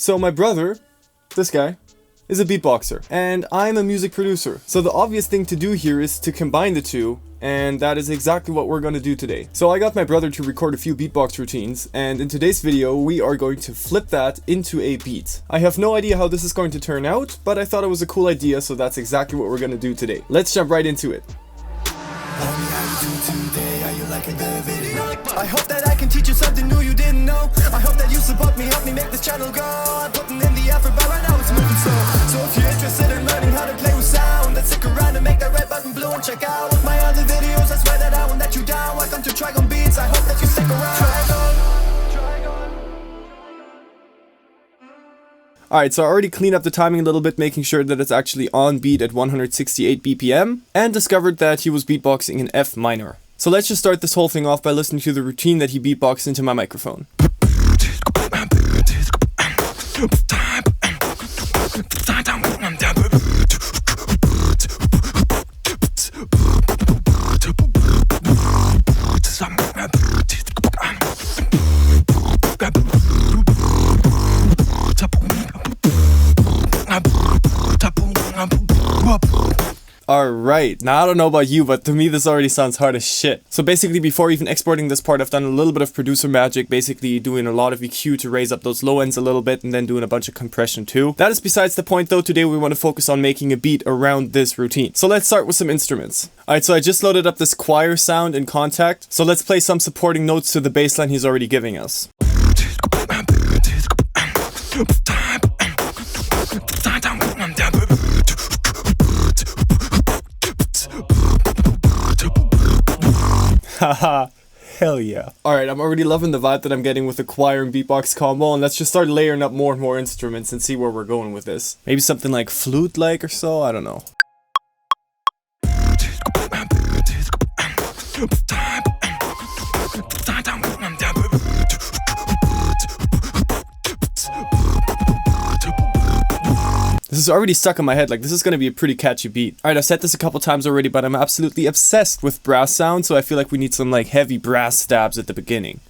So my brother, this guy, is a beatboxer, and I'm a music producer. So the obvious thing to do here is to combine the two, and that is exactly what we're gonna do today. So I got my brother to record a few beatbox routines, and in today's video we are going to flip that into a beat. I have no idea how this is going to turn out, but I thought it was a cool idea, so that's exactly what we're gonna do today. Let's jump right into it. I hope that I can teach you something new you didn't know. I hope that you support me, help me make this channel go. I'm putting in the effort, but right now it's moving slow. So if you're interested in learning how to play with sound, then stick around and make that red button blue and check out my other videos. I swear that I won't let you down. Welcome to Trigon Beats, I hope that you stick around. Alright, so I already cleaned up the timing a little bit, making sure that it's actually on beat at 168 BPM, and discovered that he was beatboxing in F minor. So let's just start this whole thing off by listening to the routine that he beatboxed into my microphone. Alright, now I don't know about you, but to me this already sounds hard as shit. So basically before even exporting this part, I've done a little bit of producer magic, basically doing a lot of EQ to raise up those low ends a little bit and then doing a bunch of compression too. That is besides the point though. Today we want to focus on making a beat around this routine. So let's start with some instruments. Alright, so I just loaded up this choir sound in Contact. So let's play some supporting notes to the bass line he's already giving us. Haha, hell yeah. Alright, I'm already loving the vibe that I'm getting with the choir and beatbox combo, and let's just start layering up more and more instruments and see where we're going with this. Maybe something like flute-like or so, I don't know. This is already stuck in my head, like this is gonna be a pretty catchy beat. Alright, I've said this a couple times already, but I'm absolutely obsessed with brass sound, so I feel like we need some like heavy brass stabs at the beginning.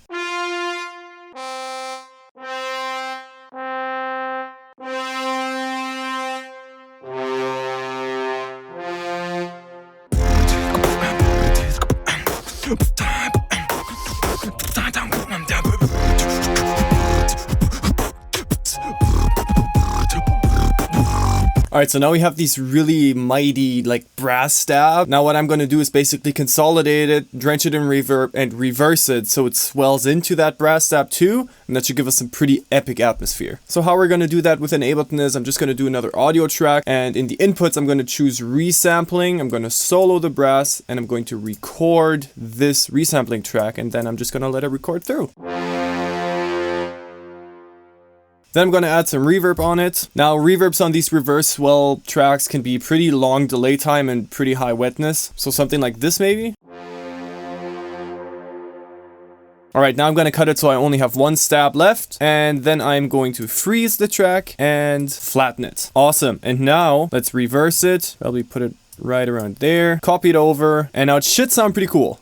Alright, so now we have these really mighty, like, brass stab. Now what I'm going to do is basically consolidate it, drench it in reverb, and reverse it so it swells into that brass stab too, and that should give us some pretty epic atmosphere. So how we're going to do that within Ableton is I'm just going to do another audio track, and in the inputs I'm going to choose resampling, I'm going to solo the brass, and I'm going to record this resampling track, and then I'm just going to let it record through. Then I'm going to add some reverb on it. Now reverbs on these reverse swell tracks can be pretty long delay time and pretty high wetness. So something like this maybe. Alright, now I'm going to cut it so I only have one stab left. And then I'm going to freeze the track and flatten it. Awesome. And now let's reverse it. Probably put it right around there. Copy it over. And now it should sound pretty cool.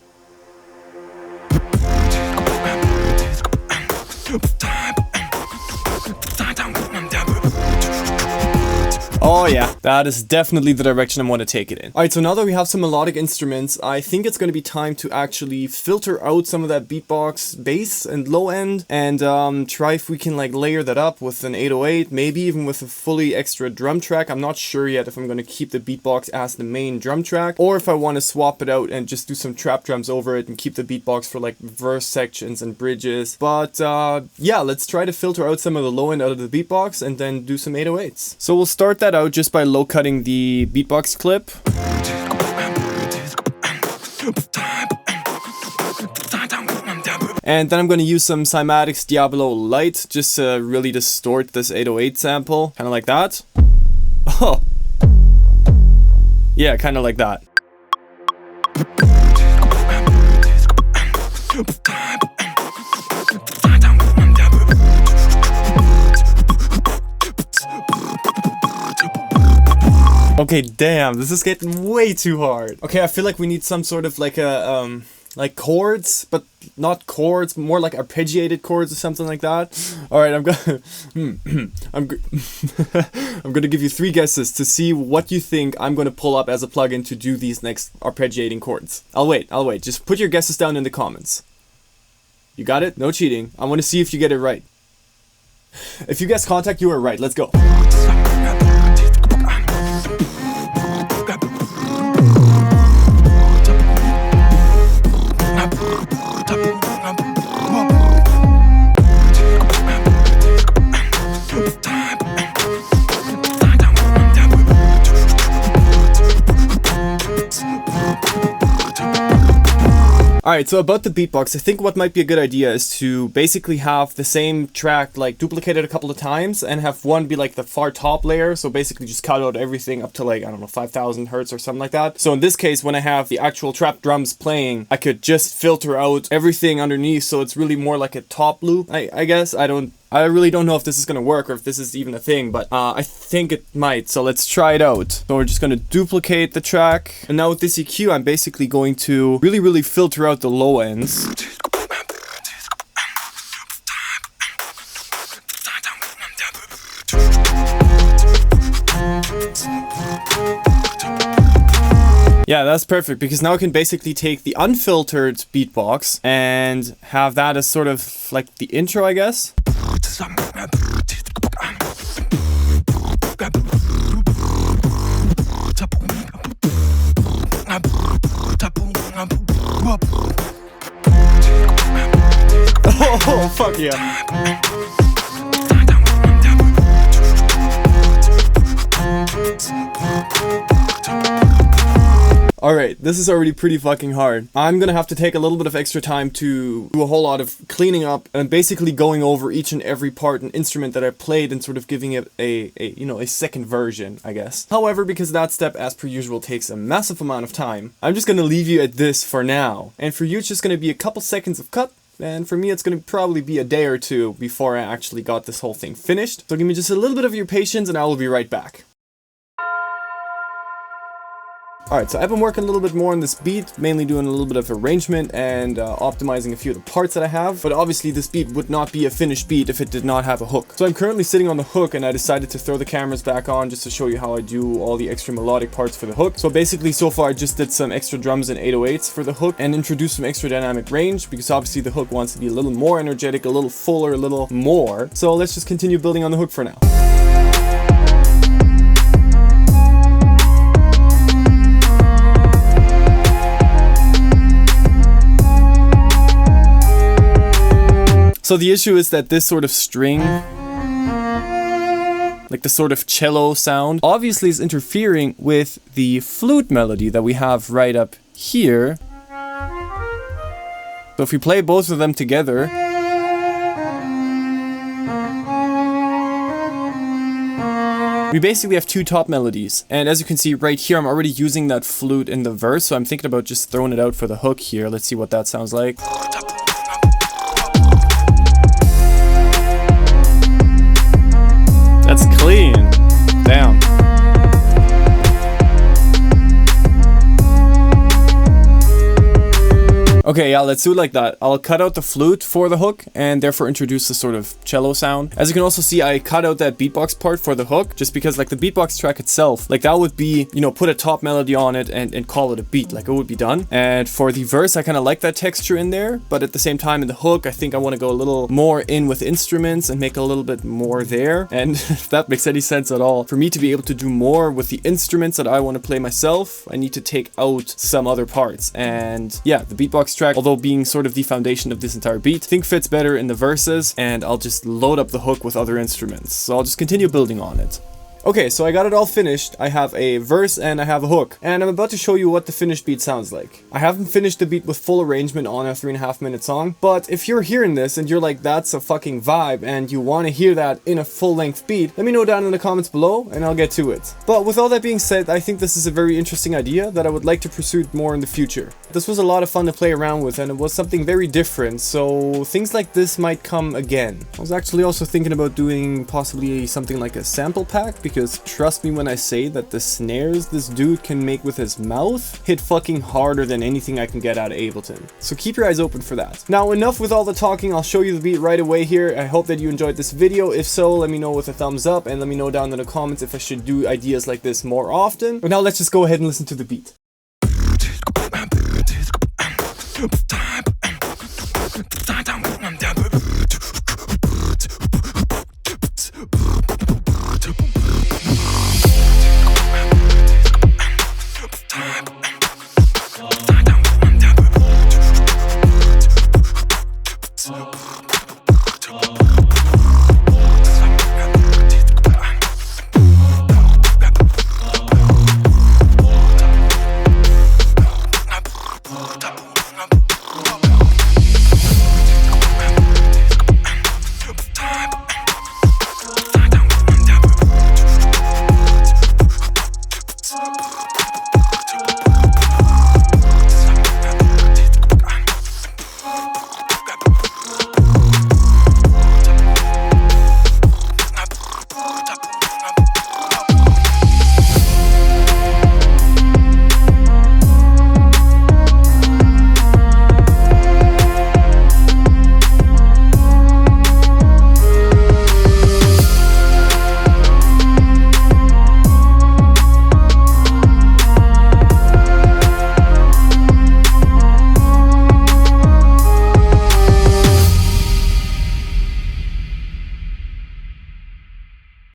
Oh yeah, that is definitely the direction I want to take it in. Alright, so now that we have some melodic instruments, I think it's going to be time to actually filter out some of that beatbox bass and low end, and try if we can like layer that up with an 808, maybe even with a fully extra drum track. I'm not sure yet if I'm going to keep the beatbox as the main drum track, or if I want to swap it out and just do some trap drums over it and keep the beatbox for like verse sections and bridges. But yeah, let's try to filter out some of the low end out of the beatbox and then do some 808s. So we'll start that out just by low cutting the beatbox clip. And then I'm going to use some Cymatics Diablo Light just to really distort this 808 sample, kind of like that. Oh, yeah, kind of like that. Okay, damn, this is getting way too hard. Okay, I feel like we need some sort of like a like chords, but not chords, more like arpeggiated chords or something like that. All right, I'm gonna give you 3 guesses to see what you think I'm gonna pull up as a plugin to do these next arpeggiating chords. I'll wait. Just put your guesses down in the comments. You got it? No cheating. I want to see if you get it right. If you guess Contact, you are right. Let's go. Alright, so about the beatbox, I think what might be a good idea is to basically have the same track like duplicated a couple of times and have one be like the far top layer, so basically just cut out everything up to like, I don't know, 5,000 hertz or something like that. So in this case, when I have the actual trap drums playing, I could just filter out everything underneath, so it's really more like a top loop, I guess. I really don't know if this is gonna work or if this is even a thing, but I think it might, so let's try it out. So we're just gonna duplicate the track, and now with this EQ, I'm basically going to really filter out the low ends. Yeah, that's perfect, because now I can basically take the unfiltered beatbox and have that as sort of like the intro, I guess. Oh, fuck yeah. Alright, this is already pretty fucking hard. I'm gonna have to take a little bit of extra time to do a whole lot of cleaning up and basically going over each and every part and instrument that I played and sort of giving it a second version, I guess. However, because that step, as per usual, takes a massive amount of time, I'm just gonna leave you at this for now. And for you, it's just gonna be a couple seconds of cut. And for me, it's going to probably be a day or two before I actually got this whole thing finished. So give me just a little bit of your patience and I will be right back. Alright, so I've been working a little bit more on this beat, mainly doing a little bit of arrangement and optimizing a few of the parts that I have, but obviously this beat would not be a finished beat if it did not have a hook. So I'm currently sitting on the hook and I decided to throw the cameras back on just to show you how I do all the extra melodic parts for the hook. So basically so far I just did some extra drums and 808s for the hook and introduced some extra dynamic range because obviously the hook wants to be a little more energetic, a little fuller, a little more. So let's just continue building on the hook for now. So the issue is that this sort of string, like the sort of cello sound, obviously is interfering with the flute melody that we have right up here. So if we play both of them together, we basically have 2 top melodies. And as you can see right here, I'm already using that flute in the verse, so I'm thinking about just throwing it out for the hook here. Let's see what that sounds like. That's clean. Damn. Okay, yeah, let's do it like that. I'll cut out the flute for the hook and therefore introduce the sort of cello sound. As you can also see, I cut out that beatbox part for the hook just because like the beatbox track itself, like that would be, you know, put a top melody on it and call it a beat, like it would be done. And for the verse, I kind of like that texture in there, but at the same time in the hook, I think I want to go a little more in with instruments and make a little bit more there. And if that makes any sense at all, for me to be able to do more with the instruments that I want to play myself, I need to take out some other parts. And yeah, the beatbox track, although being sort of the foundation of this entire beat, I think fits better in the verses, and I'll just load up the hook with other instruments. So I'll just continue building on it. Okay, so I got it all finished. I have a verse and I have a hook, and I'm about to show you what the finished beat sounds like. I haven't finished the beat with full arrangement on a 3.5 minute song, but if you're hearing this and you're like, that's a fucking vibe, and you want to hear that in a full length beat, let me know down in the comments below and I'll get to it. But with all that being said, I think this is a very interesting idea that I would like to pursue more in the future. This was a lot of fun to play around with, and it was something very different, so things like this might come again. I was actually also thinking about doing possibly something like a sample pack, because because trust me when I say that the snares this dude can make with his mouth hit fucking harder than anything I can get out of Ableton. So keep your eyes open for that. Now enough with all the talking, I'll show you the beat right away here. I hope that you enjoyed this video. If so, let me know with a thumbs up and let me know down in the comments if I should do ideas like this more often. But now let's just go ahead and listen to the beat.